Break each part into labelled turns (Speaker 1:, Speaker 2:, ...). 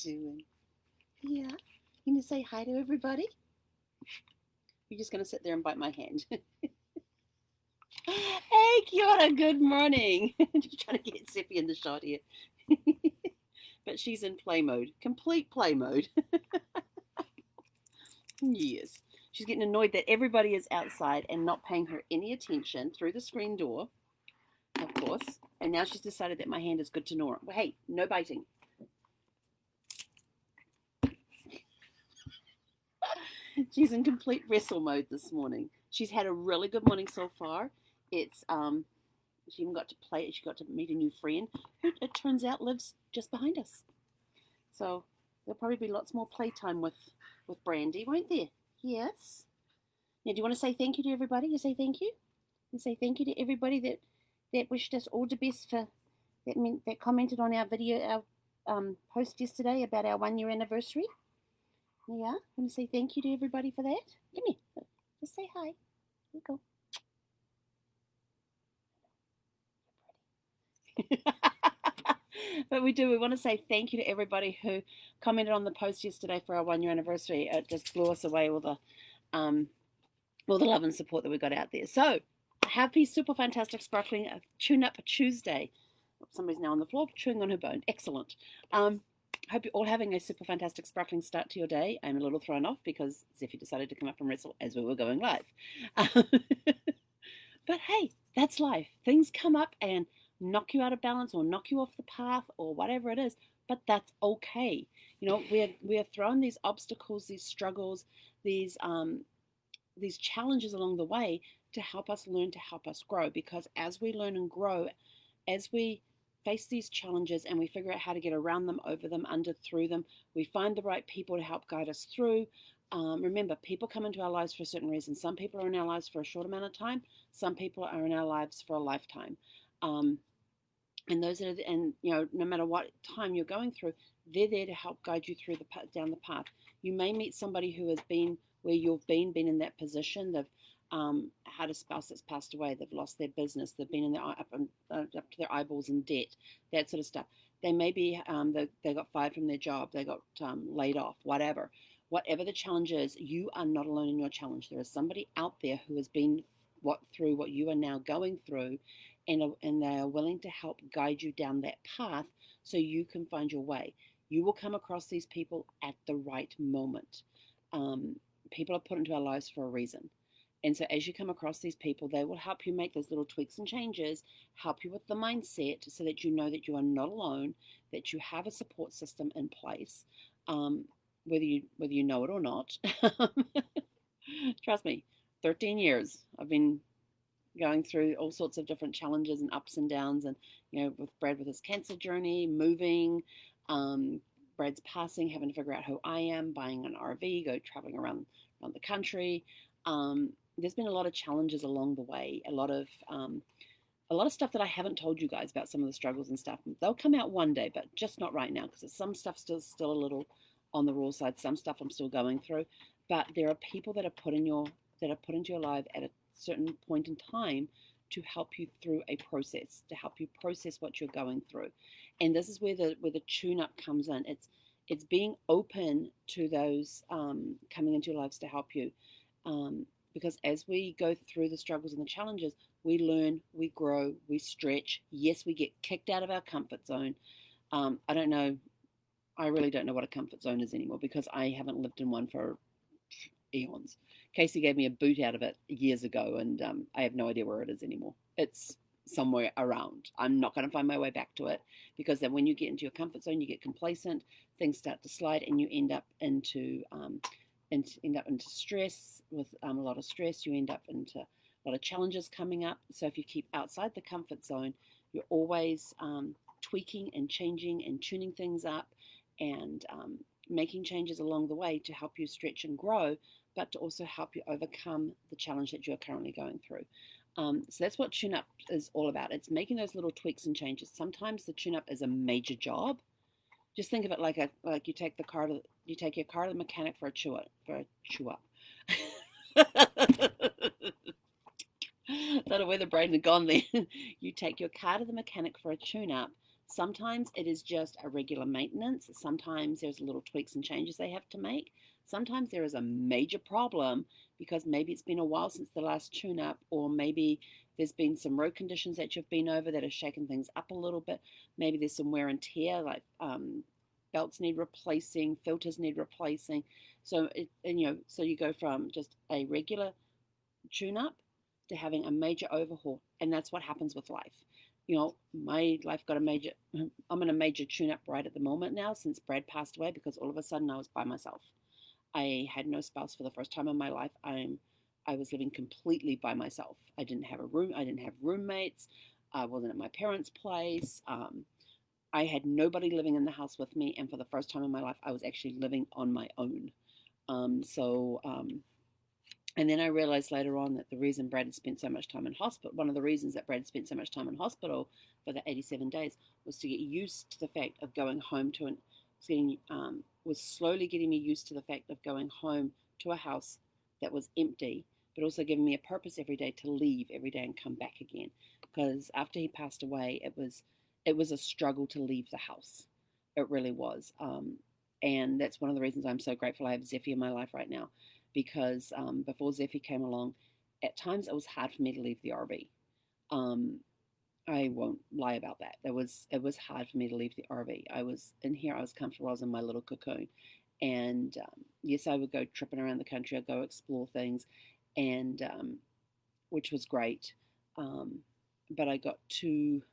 Speaker 1: doing? Yeah. You gonna say hi to everybody? You're just gonna sit there and bite my hand. Hey, kia ora, good morning. Just trying to get Seppi in the shot here. But she's in play mode, complete play mode. Yes. She's getting annoyed that everybody is outside and not paying her any attention through the screen door, of course. And now she's decided that my hand is good to gnaw. Well, hey, no biting. She's in complete wrestle mode this morning. She's had a really good morning so far. It's she even got to play. She got to meet a new friend who it turns out lives just behind us. So there'll probably be lots more playtime with Brandy, won't there? Yes. Now, do you want to say thank you to everybody? You say thank you. You say thank you to everybody that wished us all the best for that commented on our video, our post yesterday about our 1 year anniversary. Yeah, I'm going to say thank you to everybody for that. Come here. Just say hi. Here you go. But we want to say thank you to everybody who commented on the post yesterday for our 1 year anniversary. It just blew us away with all the love and support that we got out there. So happy super fantastic sparkling tune up Tuesday. Somebody's now on the floor chewing on her bone. Excellent. Hope you're all having a super fantastic sparkling start to your day. I'm a little thrown off because Zephy decided to come up and wrestle as we were going live. But hey, that's life. Things come up and knock you out of balance or knock you off the path or whatever it is, but that's okay. You know, we're thrown these obstacles, these struggles, these challenges along the way to help us learn, to help us grow, because as we learn and grow, as we face these challenges and we figure out how to get around them, over them, under, through them, we find the right people to help guide us through. Remember, people come into our lives for a certain reason. Some people are in our lives for a short amount of time. Some people are in our lives for a lifetime. And those are, and you know, no matter what time you're going through, they're there to help guide you through down the path. You may meet somebody who has been where you've been in that position. They've had a spouse that's passed away. They've lost their business. They've been in their up to their eyeballs in debt. That sort of stuff. They may be they got fired from their job. They got laid off. Whatever the challenge is, you are not alone in your challenge. There is somebody out there who has been through what you are now going through, and they are willing to help guide you down that path so you can find your way. You will come across these people at the right moment. People are put into our lives for a reason. And so as you come across these people, they will help you make those little tweaks and changes, help you with the mindset so that you know that you are not alone, that you have a support system in place, whether you know it or not. Trust me, 13 years I've been going through all sorts of different challenges and ups and downs, and you know, with Brad with his cancer journey, moving, Brad's passing, having to figure out who I am, buying an RV, go traveling around the country. There's been a lot of challenges along the way, a lot of stuff that I haven't told you guys about, some of the struggles and stuff. They'll come out one day, but just not right now, because some stuff still a little on the raw side. Some stuff I'm still going through, but there are people that are put into your life at a certain point in time to help you through a process, to help you process what you're going through. And this is where the tune-up comes in. It's being open to those coming into your lives to help you. Because as we go through the struggles and the challenges, we learn, we grow, we stretch. Yes, we get kicked out of our comfort zone. I don't know. I really don't know what a comfort zone is anymore, because I haven't lived in one for eons. Casey gave me a boot out of it years ago, and I have no idea where it is anymore. It's somewhere around. I'm not going to find my way back to it, because then when you get into your comfort zone, you get complacent, things start to slide, and you end up into stress. With a lot of stress, you end up into a lot of challenges coming up. So if you keep outside the comfort zone, you're always tweaking and changing and tuning things up, and making changes along the way to help you stretch and grow, but to also help you overcome the challenge that you're currently going through. So that's what tune-up is all about. It's making those little tweaks and changes. Sometimes the tune-up is a major job. Just think of it like you take your car to the mechanic for a chew-up. Don't know where the brain had gone there. You take your car to the mechanic for a tune-up. Sometimes it is just a regular maintenance. Sometimes there's little tweaks and changes they have to make. Sometimes there is a major problem because maybe it's been a while since the last tune up, or maybe there's been some road conditions that you've been over that have shaken things up a little bit. Maybe there's some wear and tear, like belts need replacing, filters need replacing. So so you go from just a regular tune up to having a major overhaul, and that's what happens with life. My life got a major. I'm in a major tune up right at the moment now since Brad passed away, because all of a sudden I was by myself. I had no spouse for the first time in my life. I was living completely by myself. I didn't have a room. I didn't have roommates. I wasn't at my parents' place. I had nobody living in the house with me, and for the first time in my life, I was actually living on my own. And then I realized later on that the reason Brad had spent so much time in hospital, one of the reasons that Brad spent so much time in hospital for the 87 days, was to get used to the fact of going home was slowly getting me used to the fact of going home to a house that was empty, but also giving me a purpose every day to leave every day and come back again. Because after he passed away, it was a struggle to leave the house. It really was. And that's one of the reasons I'm so grateful I have Zeffy in my life right now, because before Zeffy came along, at times it was hard for me to leave the RV. I won't lie about that. It was hard for me to leave the RV. I was in here. I was comfortable. I was in my little cocoon, and yes, I would go tripping around the country. I'd go explore things, and which was great. But I got too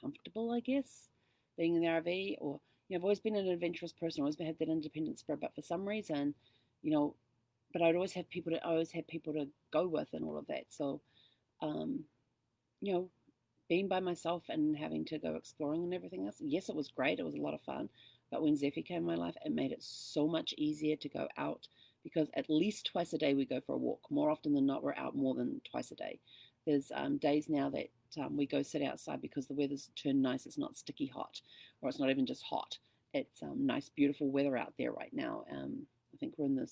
Speaker 1: comfortable, I guess, being in the RV. Or I've always been an adventurous person. I've always had that independent spirit, but for some reason, but I'd always have people to go with and all of that. So, um, you know, being by myself and having to go exploring and everything else, yes, it was great. It was a lot of fun. But when Zeffy came in my life, it made it so much easier to go out, because at least twice a day we go for a walk. More often than not, we're out more than twice a day. There's days now that we go sit outside because the weather's turned nice. It's not sticky hot, or it's not even just hot. It's nice, beautiful weather out there right now. I think we're in the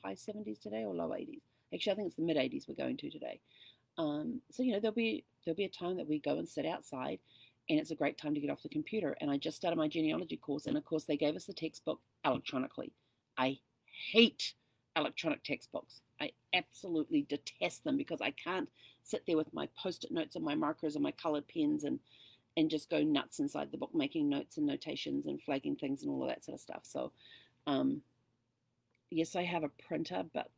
Speaker 1: high 70s today, or low 80s. Actually, I think it's the mid 80s we're going to today. So there'll be a time that we go and sit outside, and it's a great time to get off the computer. And I just started my genealogy course, and of course they gave us the textbook electronically. I hate electronic textbooks. I absolutely detest them, because I can't sit there with my post-it notes and my markers and my colored pens and just go nuts inside the book, making notes and notations and flagging things and all of that sort of stuff. So yes, I have a printer, but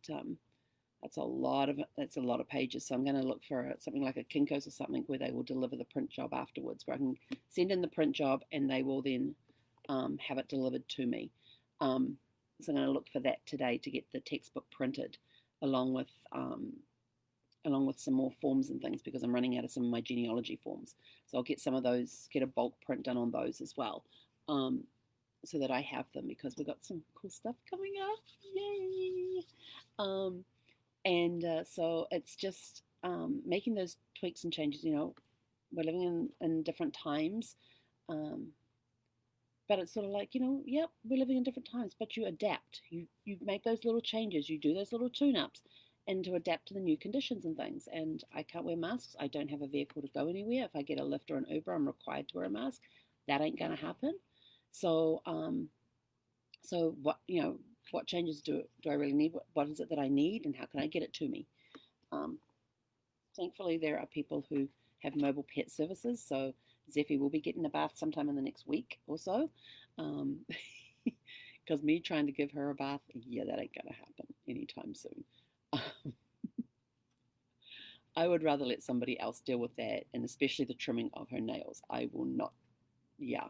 Speaker 1: that's a lot of pages. So I'm going to look for something like a Kinko's or something where they will deliver the print job afterwards, where I can send in the print job and they will then have it delivered to me. So I'm going to look for that today to get the textbook printed, along with some more forms and things, because I'm running out of some of my genealogy forms. So I'll get some of those, get a bulk print done on those as well, so that I have them, because we've got some cool stuff coming up. Yay! So it's just making those tweaks and changes. We're living in different times, but it's sort of like, yep, we're living in different times, but you adapt. You make those little changes. You do those little tune-ups, and to adapt to the new conditions and things. And I can't wear masks. I don't have a vehicle to go anywhere. If I get a Lyft or an Uber, I'm required to wear a mask. That ain't going to happen. So, what changes do I really need? What is it that I need, and how can I get it to me? Thankfully, there are people who have mobile pet services. So Zeffy will be getting a bath sometime in the next week or so. Because me trying to give her a bath, yeah, that ain't going to happen anytime soon. I would rather let somebody else deal with that, and especially the trimming of her nails. I will not, yeah.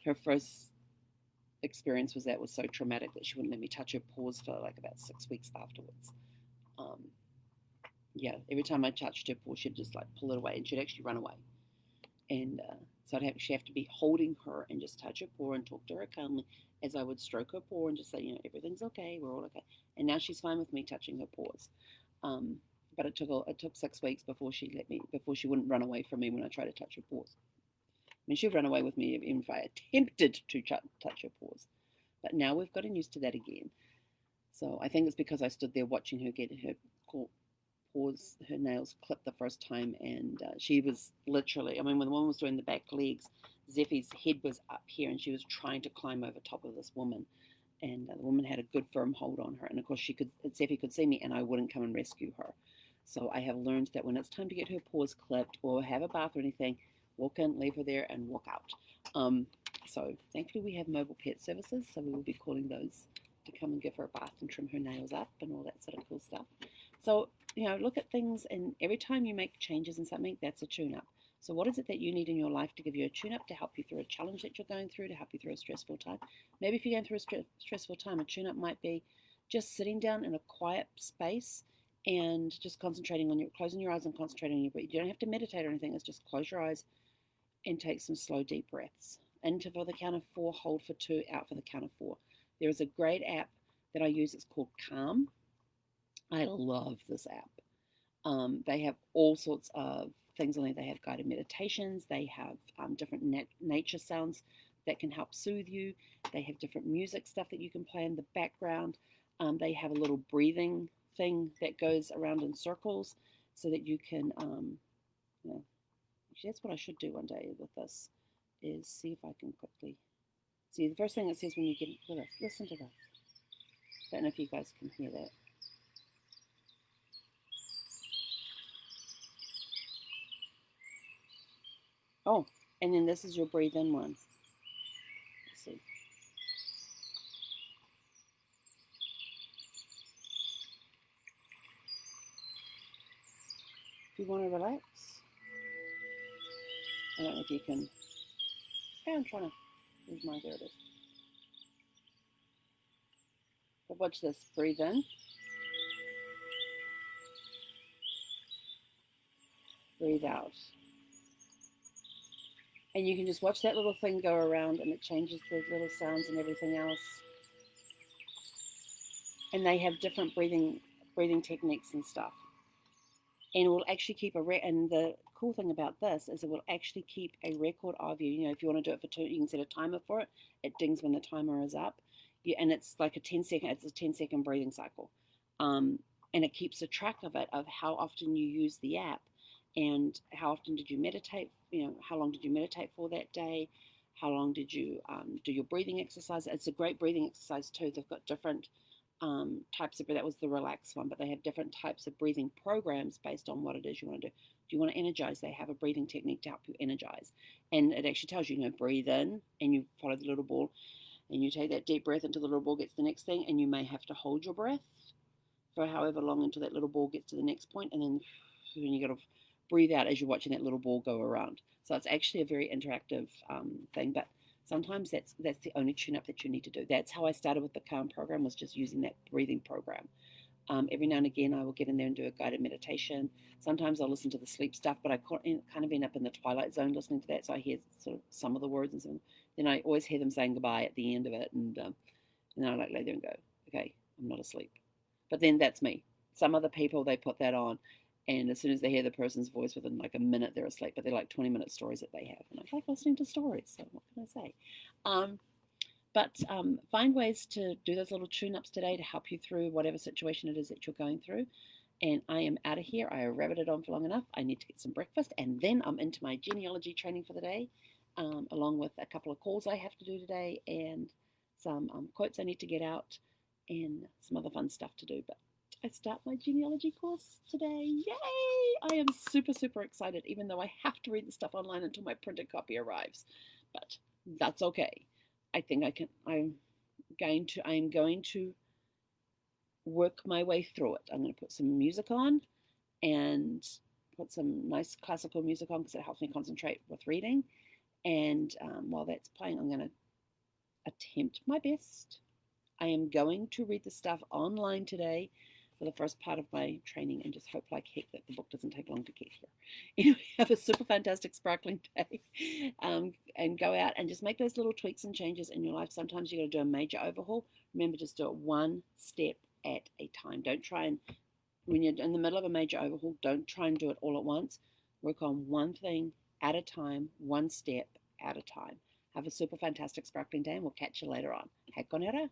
Speaker 1: Her first experience was so traumatic that she wouldn't let me touch her paws for like about 6 weeks afterwards. Yeah, every time I touched her paw, she'd just like pull it away, and she'd actually run away. And so I'd actually have to be holding her and just touch her paw and talk to her calmly, as I would stroke her paw and just say, everything's okay, we're all okay. And now she's fine with me touching her paws. But it took 6 weeks before she wouldn't run away from me when I tried to touch her paws. I mean, she'd run away with me even if I attempted to touch her paws. But now we've gotten used to that again. So I think it's because I stood there watching her get her paws, her nails clipped the first time, and she was literally, I mean, when the woman was doing the back legs, Zeffie's head was up here, and she was trying to climb over top of this woman, and the woman had a good firm hold on her, and of course Zeffie could see me, and I wouldn't come and rescue her. So I have learned that when it's time to get her paws clipped or have a bath or anything, walk in, leave her there, and walk out. So thankfully we have mobile pet services, so we will be calling those to come and give her a bath and trim her nails up and all that sort of cool stuff. So, look at things, and every time you make changes in something, that's a tune-up. So what is it that you need in your life to give you a tune-up, to help you through a challenge that you're going through, to help you through a stressful time? Maybe if you're going through a stressful time, a tune-up might be just sitting down in a quiet space and just closing your eyes and concentrating on your breath. You don't have to meditate or anything. It's just close your eyes and take some slow, deep breaths. In for the count of 4, hold for 2, out for the count of 4. There is a great app that I use. It's called Calm. I love this app. They have all sorts of things on there. They have guided meditations. They have different nature sounds that can help soothe you. They have different music stuff that you can play in the background. They have a little breathing thing that goes around in circles so that you can, actually that's what I should do one day with this, is see if I can quickly, see the first thing it says when you get into this, listen to this. I don't know if you guys can hear that. Oh, and then this is your breathe in one. Let's see. If you want to relax, I don't know if you can. Hey, I'm trying to. Where's mine? There it is. But watch this. Breathe in. Breathe out. And you can just watch that little thing go around, and it changes the little sounds and everything else. And they have different breathing techniques and stuff. And it will actually keep and the cool thing about this is it will actually keep a record of you. If you want to do it for 2, you can set a timer for it. It dings when the timer is up. And it's like it's a 10-second breathing cycle. And it keeps a track of it, of how often you use the app and how often did you meditate, how long did you meditate for that day? How long did you do your breathing exercise? It's a great breathing exercise too. They've got different types of, that was the relax one, but they have different types of breathing programs based on what it is you want to do. Do you want to energize? They have a breathing technique to help you energize. And it actually tells you, breathe in, and you follow the little ball, and you take that deep breath until the little ball gets to the next thing, and you may have to hold your breath for however long until that little ball gets to the next point, and then you got to breathe out as you're watching that little ball go around. So it's actually a very interactive thing, but sometimes that's the only tune-up that you need to do. That's how I started with the Calm program, was just using that breathing program. Every now and again, I will get in there and do a guided meditation. Sometimes I'll listen to the sleep stuff, but I kind of end up in the twilight zone listening to that, so I hear sort of some of the words, and so then I always hear them saying goodbye at the end of it, and then I lay there and go, okay, I'm not asleep. But then that's me. Some other people, they put that on, and as soon as they hear the person's voice, within like a minute, they're asleep. But they're like 20-minute stories that they have. And I like listening to stories, so what can I say? But find ways to do those little tune-ups today to help you through whatever situation it is that you're going through. And I am out of here. I have rabbited on for long enough. I need to get some breakfast. And then I'm into my genealogy training for the day, along with a couple of calls I have to do today and some quotes I need to get out and some other fun stuff to do. But I start my genealogy course today. Yay! I am super, super excited, even though I have to read the stuff online until my printed copy arrives. But that's okay. I think I'm going to work my way through it. I'm going to put some music on and put some nice classical music on because it helps me concentrate with reading. And while that's playing, I'm going to attempt my best. I am going to read the stuff online today for the first part of my training and just hope like heck that the book doesn't take long to get here. Anyway, have a super fantastic sparkling day and go out and just make those little tweaks and changes in your life. Sometimes you got to do a major overhaul. Remember, just do it one step at a time. Don't try and, when you're in the middle of a major overhaul, don't try and do it all at once. Work on one thing at a time, one step at a time. Have a super fantastic sparkling day, and we'll catch you later on. Hei konera.